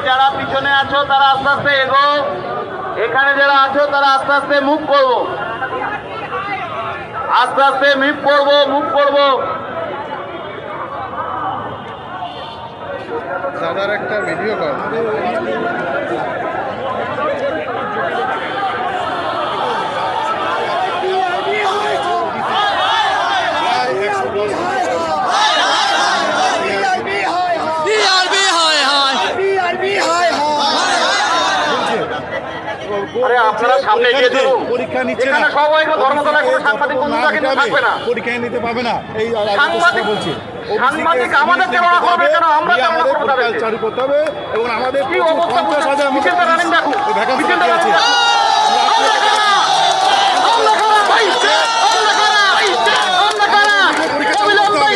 যারা পিছনে আছো তারা আস্তে আস্তে এগো, এখানে যারা আছো তারা আস্তে আস্তে মুভ করবো, আস্তে আস্তে মুভ করবো। দাদার একটা ভিডিও কর। আরে আপনারা সামনে এগিয়ে চলুন। পরীক্ষা নিচ্ছে না, এখানে সবাই ধর্মতলায় কোনো সাংবাদিক বন্ধুরা কিন্তু থাকবে না। পরীক্ষা নিতে পাবে না। এই সাংবাদিক বলছি সাংবাদিক আমাদের চালনা করবে কেন? আমরা চালনা আমাদের করবো তাদেরকে। চালু করতে হবে এবং আমাদের কি অবস্থা 50,000 মিছিলটা রানিং দেখো, ভ্যাকান্সি মিছিলটা আছে। রানিং দেখো। অবিলম্বে